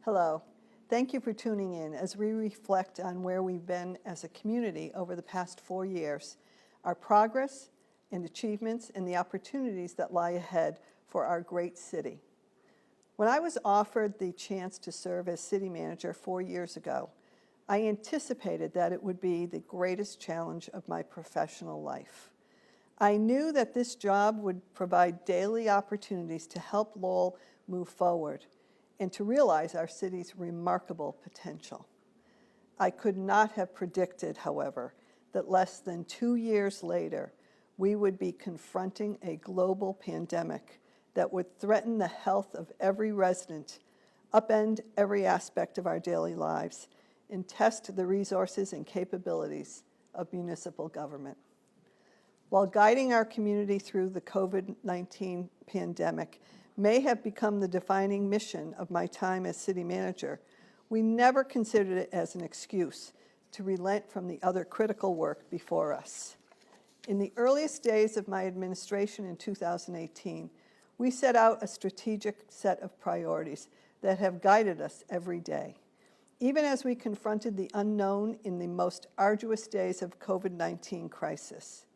Hello. Thank you for tuning in as we reflect on where we've been as a community over the past 4 years, our progress and achievements, and the opportunities that lie ahead for our great city. When I was offered the chance to serve as city manager 4 years ago, I anticipated that it would be the greatest challenge of my professional life. I knew that this job would provide daily opportunities to help Lowell move forward and to realize our city's remarkable potential. I could not have predicted, however, that less than 2 years later, we would be confronting a global pandemic that would threaten the health of every resident, upend every aspect of our daily lives, and test the resources and capabilities of municipal government. While guiding our community through the COVID-19 pandemic may have become the defining mission of my time as city manager, we never considered it as an excuse to relent from the other critical work before us. In the earliest days of my administration in 2018, we set out a strategic set of priorities that have guided us every day, even as we confronted the unknown in the most arduous days of COVID-19 crisis.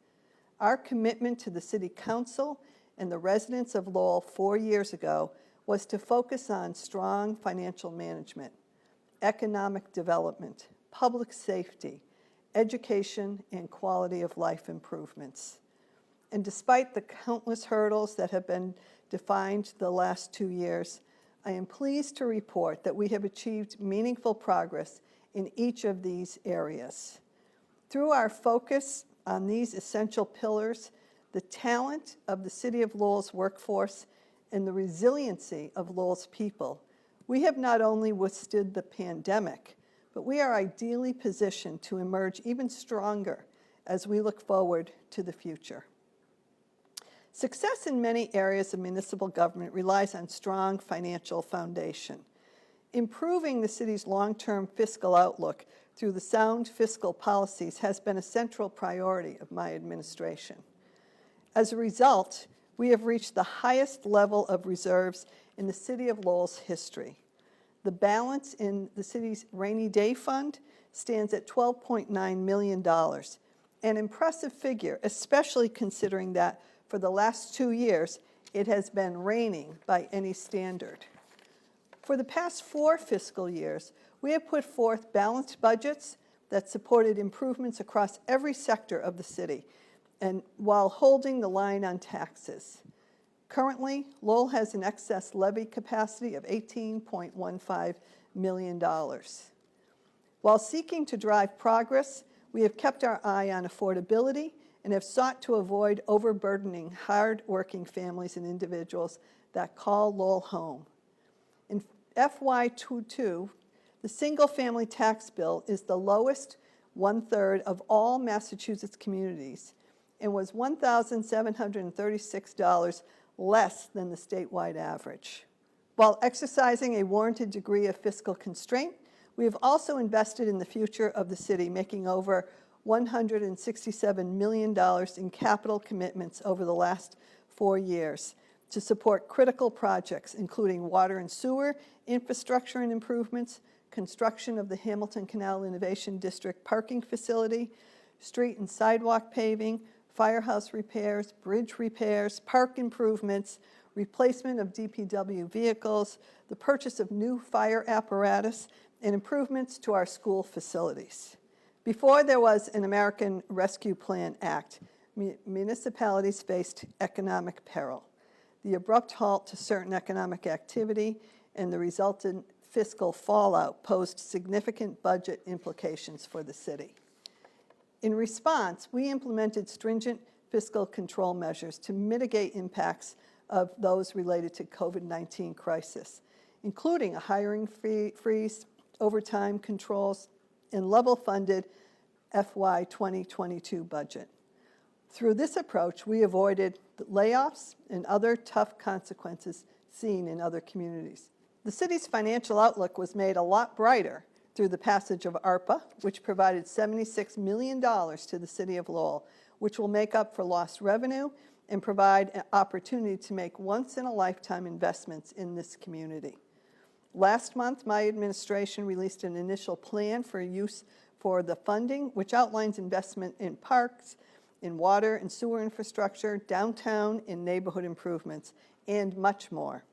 Our commitment to the City Council and the residents of Lowell 4 years ago was to focus on strong financial management, economic development, public safety, education, and quality of life improvements. And despite the countless hurdles that have been defined the last 2 years, I am pleased to report that we have achieved meaningful progress in each of these areas. Through our focus on these essential pillars, the talent of the City of Lowell's workforce, and the resiliency of Lowell's people, we have not only withstood the pandemic, but we are ideally positioned to emerge even stronger as we look forward to the future. Success in many areas of municipal government relies on strong financial foundation. Improving the city's long-term fiscal outlook through the sound fiscal policies has been a central priority of my administration. As a result, we have reached the highest level of reserves in the City of Lowell's history. The balance in the city's rainy day fund stands at $12.9 million, an impressive figure, especially considering that for the last 2 years, it has been raining by any standard. For the past 4 fiscal years, we have put forth balanced budgets that supported improvements across every sector of the city, and while holding the line on taxes. Currently, Lowell has an excess levy capacity of $18.15 million. While seeking to drive progress, we have kept our eye on affordability and have sought to avoid overburdening hard-working families and individuals that call Lowell home. In FY22, the single-family tax bill is the lowest 1/3 of all Massachusetts communities and was $1,736 less than the statewide average. While exercising a warranted degree of fiscal constraint, we have also invested in the future of the city, making over $167 million in capital commitments over the last 4 years to support critical projects, including water and sewer, infrastructure and improvements, construction of the Hamilton Canal Innovation District parking facility, street and sidewalk paving, firehouse repairs, bridge repairs, park improvements, replacement of DPW vehicles, the purchase of new fire apparatus, and improvements to our school facilities. Before there was an American Rescue Plan Act, municipalities faced economic peril. The abrupt halt to certain economic activity and the resultant fiscal fallout posed significant budget implications for the city. In response, we implemented stringent fiscal control measures to mitigate impacts of those related to COVID-19 crisis, including a hiring freeze, overtime controls, and level-funded FY 2022 budget. Through this approach, we avoided the layoffs and other tough consequences seen in other communities. The city's financial outlook was made a lot brighter through the passage of ARPA, which provided $76 million to the City of Lowell, which will make up for lost revenue and provide an opportunity to make once-in-a-lifetime investments in this community. Last month, my administration released an initial plan for use for the funding, which outlines investment in parks, in water and sewer infrastructure, downtown, in neighborhood improvements, and much more.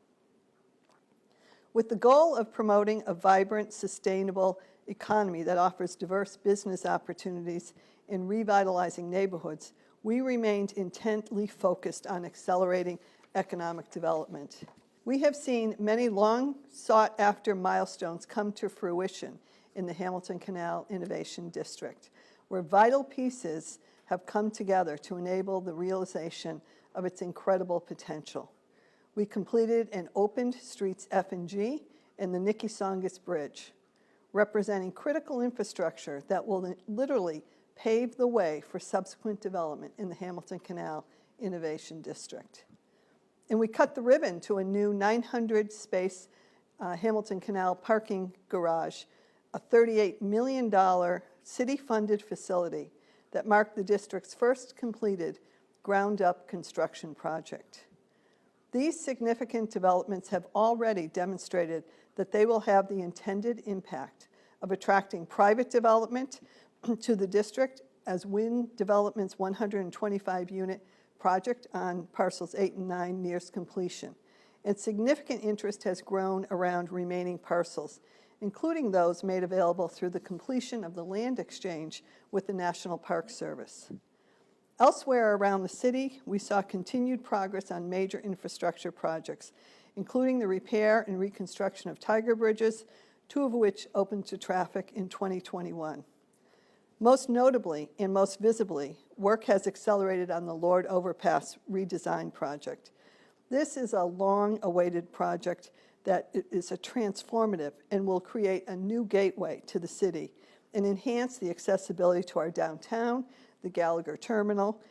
With the goal of promoting a vibrant, sustainable economy that offers diverse business opportunities and revitalizing neighborhoods, we remained intently focused on accelerating economic development. We have seen many long sought-after milestones come to fruition in the Hamilton Canal Innovation District, where vital pieces have come together to enable the realization of its incredible potential. We completed and opened Streets F and G and the Nickisongas Bridge, representing critical infrastructure that will literally pave the way for subsequent development in the Hamilton Canal Innovation District. And we cut the ribbon to a new 900-space Hamilton Canal parking garage, a $38 million city-funded facility that marked the district's first completed ground-up construction project. These significant developments have already demonstrated that they will have the intended impact of attracting private development to the district, as Wynn Development's 125-unit project on parcels 8 and 9 nears completion. And significant interest has grown around remaining parcels, including those made available through the completion of the land exchange with the National Park Service. Elsewhere around the city, we saw continued progress on major infrastructure projects, including the repair and reconstruction of Tiger Bridges, 2 of which opened to traffic in 2021. Most notably and most visibly, work has accelerated on the Lord Overpass redesign project. This is a long-awaited project that is a transformative and will create a new gateway to the city and enhance the accessibility to our downtown, the Gallagher Terminal,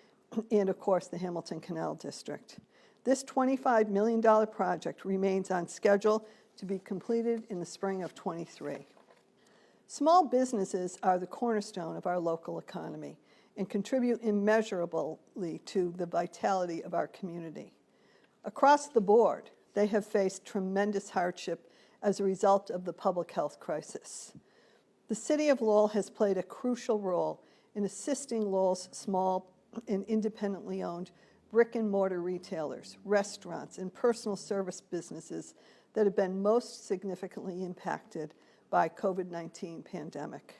and of course the Hamilton Canal District. This $25 million project remains on schedule to be completed in the spring of '23. Small businesses are the cornerstone of our local economy and contribute immeasurably to the vitality of our community. Across the board, they have faced tremendous hardship as a result of the public health crisis. The City of Lowell has played a crucial role in assisting Lowell's small and independently owned brick-and-mortar retailers, restaurants, and personal service businesses that have been most significantly impacted by COVID-19 pandemic.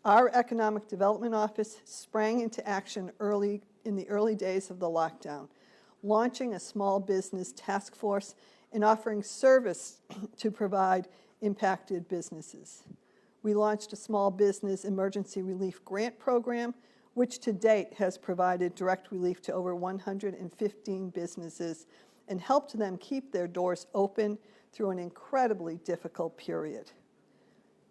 Our Economic Development Office sprang into action in the early days of the lockdown, launching a small business task force and offering service to provide impacted businesses. We launched a small business emergency relief grant program, which to date has provided direct relief to over 115 businesses and helped them keep their doors open through an incredibly difficult period.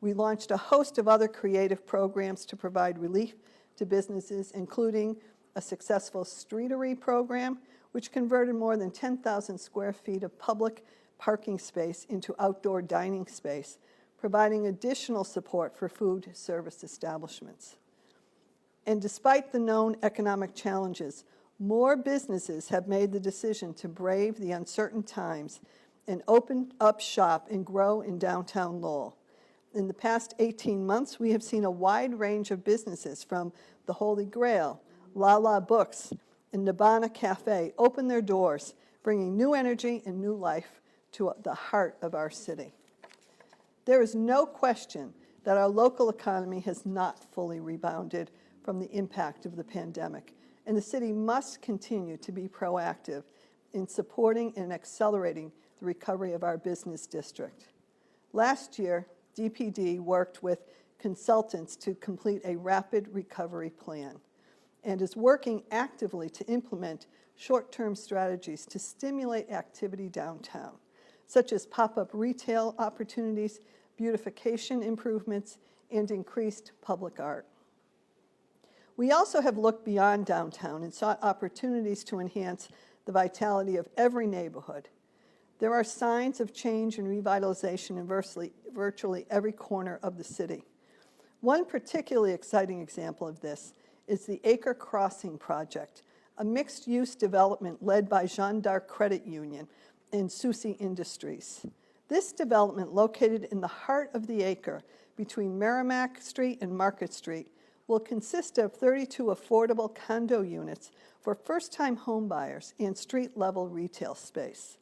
We launched a host of other creative programs to provide relief to businesses, including a successful streetery program, which converted more than 10,000 square feet of public parking space into outdoor dining space, providing additional support for food service establishments. And despite the known economic challenges, more businesses have made the decision to brave the uncertain times and open up shop and grow in downtown Lowell. In the past 18 months, we have seen a wide range of businesses from the Holy Grail, Lala Books, and Nibbana Cafe open their doors, bringing new energy and new life to the heart of our city. There is no question that our local economy has not fully rebounded from the impact of the pandemic, and the city must continue to be proactive in supporting and accelerating the recovery of our business district. Last year, DPD worked with consultants to complete a rapid recovery plan and is working actively to implement short-term strategies to stimulate activity downtown, such as pop-up retail opportunities, beautification improvements, and increased public art. We also have looked beyond downtown and sought opportunities to enhance the vitality of every neighborhood. There are signs of change and revitalization in virtually every corner of the city. One particularly exciting example of this is the Acre Crossing project, a mixed-use development led by Jeanne d'Arc Credit Union and Susi Industries. This development, located in the heart of the acre between Merrimack Street and Market Street, will consist of 32 affordable condo units for first-time homebuyers and street-level retail space.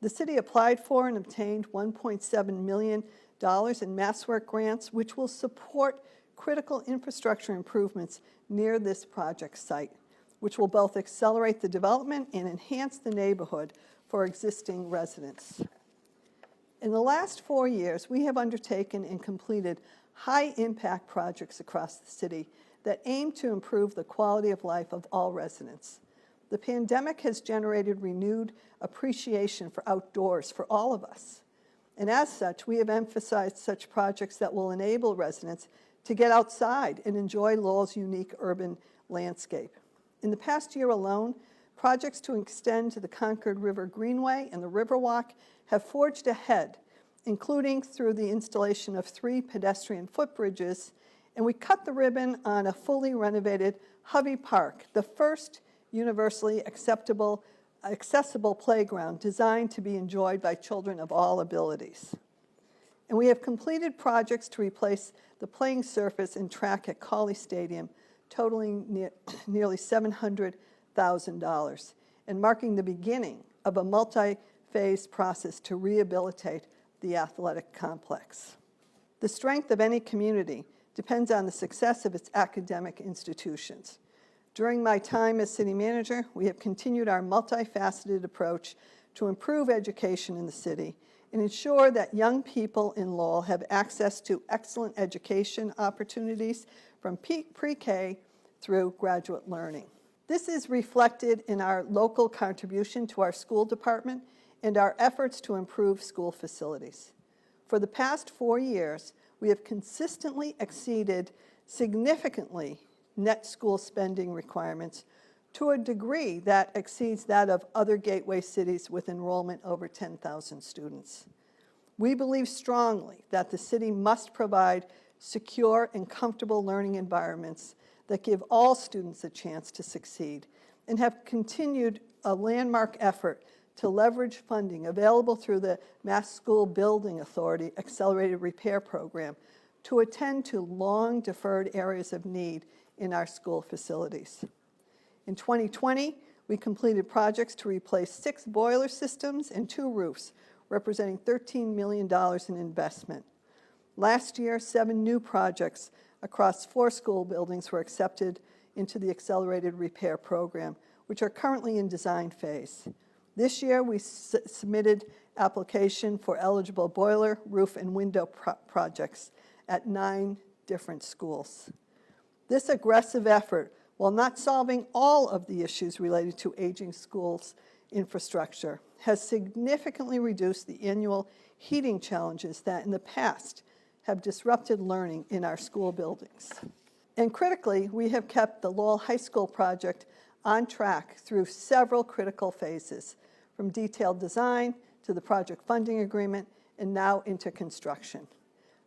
The city applied for and obtained $1.7 million in MassWork grants, which will support critical infrastructure improvements near this project site, which will both accelerate the development and enhance the neighborhood for existing residents. In the last 4 years, we have undertaken and completed high-impact projects across the city that aim to improve the quality of life of all residents. The pandemic has generated renewed appreciation for outdoors for all of us. And as such, we have emphasized such projects that will enable residents to get outside and enjoy Lowell's unique urban landscape. In the past year alone, projects to extend to the Concord River Greenway and the Riverwalk have forged ahead, including through the installation of 3 pedestrian footbridges, and we cut the ribbon on a fully renovated Hovey Park, the first universally accessible playground designed to be enjoyed by children of all abilities. And we have completed projects to replace the playing surface and track at Cawley Stadium, totaling nearly $700,000, and marking the beginning of a multi-phase process to rehabilitate the athletic complex. The strength of any community depends on the success of its academic institutions. During my time as city manager, we have continued our multifaceted approach to improve education in the city and ensure that young people in Lowell have access to excellent education opportunities from pre-K through graduate learning. This is reflected in our local contribution to our school department and our efforts to improve school facilities. For the past 4 years, we have consistently exceeded significantly net school spending requirements to a degree that exceeds that of other gateway cities with enrollment over 10,000 students. We believe strongly that the city must provide secure and comfortable learning environments that give all students a chance to succeed, and have continued a landmark effort to leverage funding available through the Mass School Building Authority Accelerated Repair Program to attend to long-deferred areas of need in our school facilities. In 2020, we completed projects to replace 6 boiler systems and 2 roofs, representing $13 million in investment. Last year, 7 new projects across 4 school buildings were accepted into the Accelerated Repair Program, which are currently in design phase. This year, we submitted application for eligible boiler, roof, and window projects at 9 different schools. This aggressive effort, while not solving all of the issues related to aging schools' infrastructure, has significantly reduced the annual heating challenges that in the past have disrupted learning in our school buildings. And critically, we have kept the Lowell High School project on track through several critical phases, from detailed design to the project funding agreement and now into construction.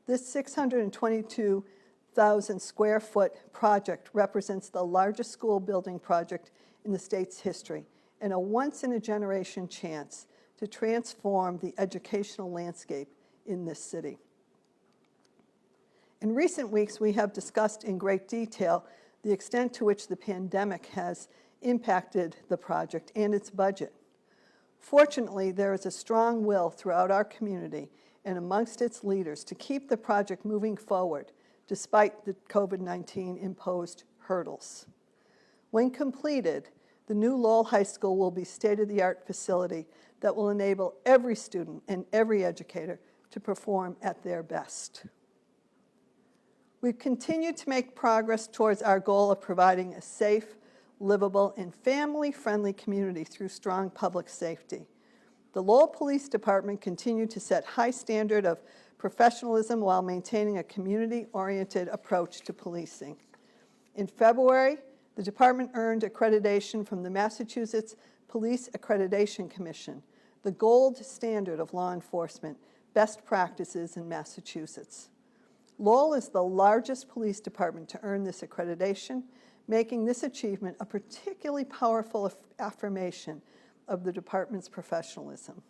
This 622,000 square foot project represents the largest school building project in the state's history and a once-in-a-generation chance to transform the educational landscape in this city. In recent weeks, we have discussed in great detail the extent to which the pandemic has impacted the project and its budget. Fortunately, there is a strong will throughout our community and amongst its leaders to keep the project moving forward despite the COVID-19 imposed hurdles. When completed, the new Lowell High School will be a state-of-the-art facility that will enable every student and every educator to perform at their best. We've continued to make progress towards our goal of providing a safe, livable, and family-friendly community through strong public safety. The Lowell Police Department continued to set high standard of professionalism while maintaining a community-oriented approach to policing. In February, the department earned accreditation from the Massachusetts Police Accreditation Commission, the gold standard of law enforcement best practices in Massachusetts. Lowell is the largest police department to earn this accreditation, making this achievement a particularly powerful affirmation of the department's professionalism.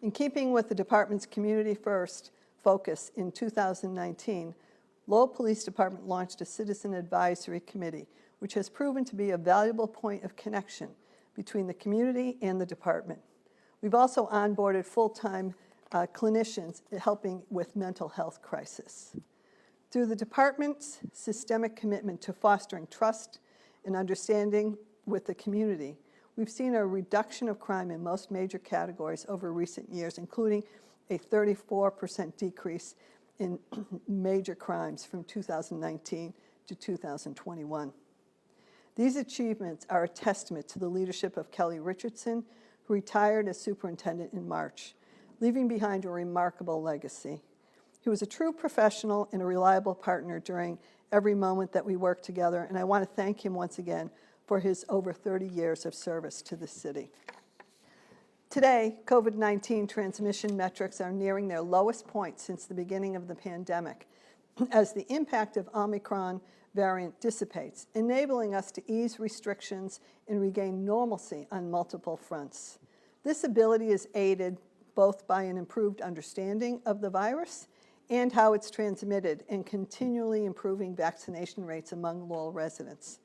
In keeping with the department's community first focus in 2019, Lowell Police Department launched a citizen advisory committee, which has proven to be a valuable point of connection between the community and the department. We've also onboarded full-time clinicians helping with mental health crisis. Through the department's systemic commitment to fostering trust and understanding with the community, we've seen a reduction of crime in most major categories over recent years, including a 34% decrease in major crimes from 2019 to 2021. These achievements are a testament to the leadership of Kelly Richardson, who retired as superintendent in March, leaving behind a remarkable legacy. He was a true professional and a reliable partner during every moment that we worked together, and I want to thank him once again for his over 30 years of service to the city. Today, COVID-19 transmission metrics are nearing their lowest point since the beginning of the pandemic, as the impact of Omicron variant dissipates, enabling us to ease restrictions and regain normalcy on multiple fronts. This ability is aided both by an improved understanding of the virus and how it's transmitted, and continually improving vaccination rates among Lowell residents.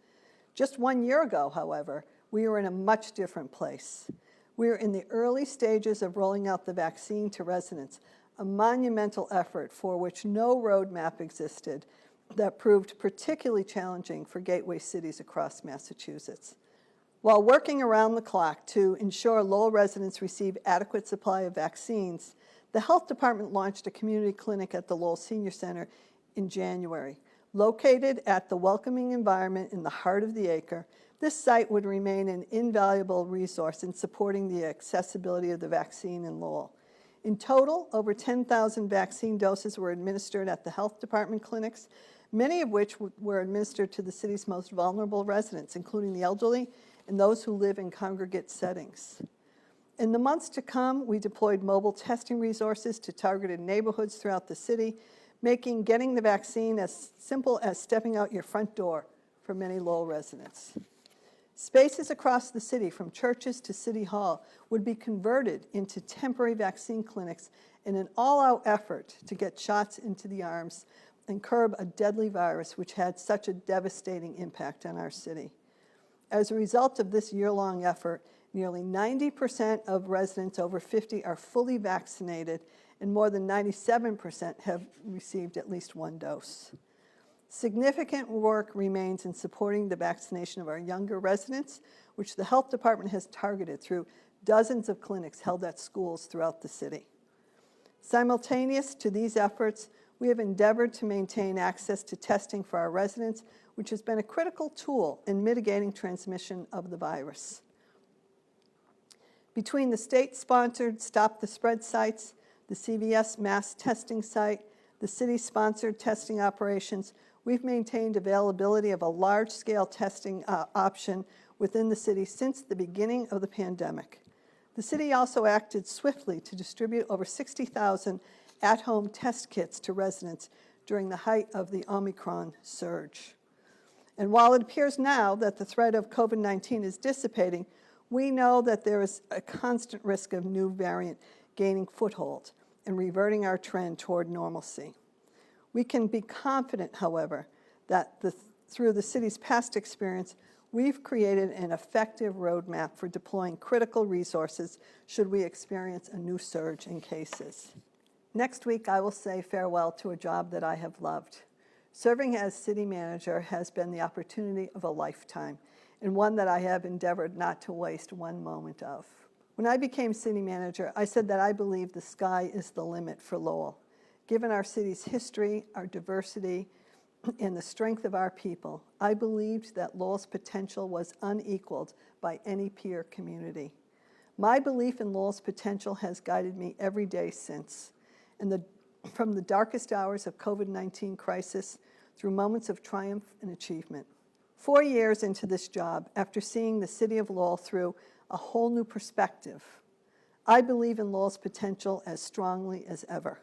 Just 1 year ago, however, we were in a much different place. We are in the early stages of rolling out the vaccine to residents, a monumental effort for which no roadmap existed that proved particularly challenging for gateway cities across Massachusetts. While working around the clock to ensure Lowell residents receive adequate supply of vaccines, the health department launched a community clinic at the Lowell Senior Center in January. Located at the welcoming environment in the heart of the acre, this site would remain an invaluable resource in supporting the accessibility of the vaccine in Lowell. In total, over 10,000 vaccine doses were administered at the health department clinics, many of which were administered to the city's most vulnerable residents, including the elderly and those who live in congregate settings. In the months to come, we deployed mobile testing resources to targeted neighborhoods throughout the city, making getting the vaccine as simple as stepping out your front door for many Lowell residents. Spaces across the city, from churches to City Hall, would be converted into temporary vaccine clinics in an all-out effort to get shots into the arms and curb a deadly virus which had such a devastating impact on our city. As a result of this year-long effort, nearly 90% of residents over 50 are fully vaccinated, and more than 97% have received at least one dose. Significant work remains in supporting the vaccination of our younger residents, which the health department has targeted through dozens of clinics held at schools throughout the city. Simultaneous to these efforts, we have endeavored to maintain access to testing for our residents, which has been a critical tool in mitigating transmission of the virus. Between the state-sponsored Stop the Spread sites, the CVS mass testing site, the city-sponsored testing operations, we've maintained availability of a large-scale testing option within the city since the beginning of the pandemic. The city also acted swiftly to distribute over 60,000 at-home test kits to residents during the height of the Omicron surge. And while it appears now that the threat of COVID-19 is dissipating, we know that there is a constant risk of new variant gaining foothold and reverting our trend toward normalcy. We can be confident, however, that through the city's past experience, we've created an effective roadmap for deploying critical resources should we experience a new surge in cases. Next week, I will say farewell to a job that I have loved. Serving as city manager has been the opportunity of a lifetime, and one that I have endeavored not to waste one moment of. When I became city manager, I said that I believe the sky is the limit for Lowell. Given our city's history, our diversity, and the strength of our people, I believed that Lowell's potential was unequaled by any peer community. My belief in Lowell's potential has guided me every day since, from the darkest hours of COVID-19 crisis through moments of triumph and achievement. 4 years into this job, after seeing the city of Lowell through a whole new perspective, I believe in Lowell's potential as strongly as ever.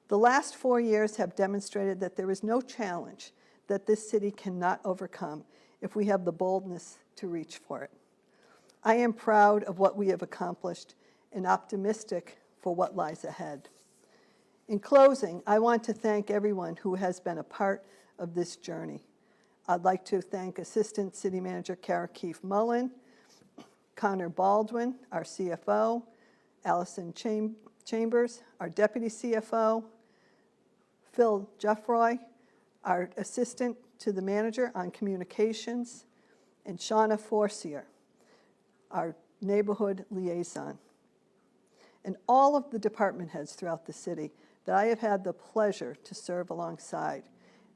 The last 4 years have demonstrated that there is no challenge that this city cannot overcome if we have the boldness to reach for it. I am proud of what we have accomplished and optimistic for what lies ahead. In closing, I want to thank everyone who has been a part of this journey. I'd like to thank Assistant City Manager Kara Keefe Mullen, Connor Baldwin, our CFO, Allison Chambers, our Deputy CFO, Phil Jeffroy, our Assistant to the Manager on Communications, and Shauna Forcier, our Neighborhood Liaison, and all of the department heads throughout the city that I have had the pleasure to serve alongside,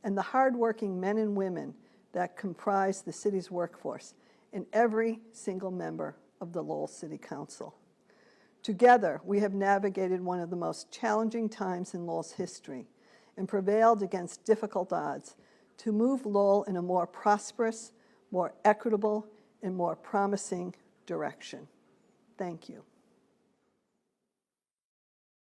and the hardworking men and women that comprise the city's workforce, and every single member of the Lowell City Council. Together, we have navigated one of the most challenging times in Lowell's history and prevailed against difficult odds to move Lowell in a more prosperous, more equitable, and more promising direction. Thank you.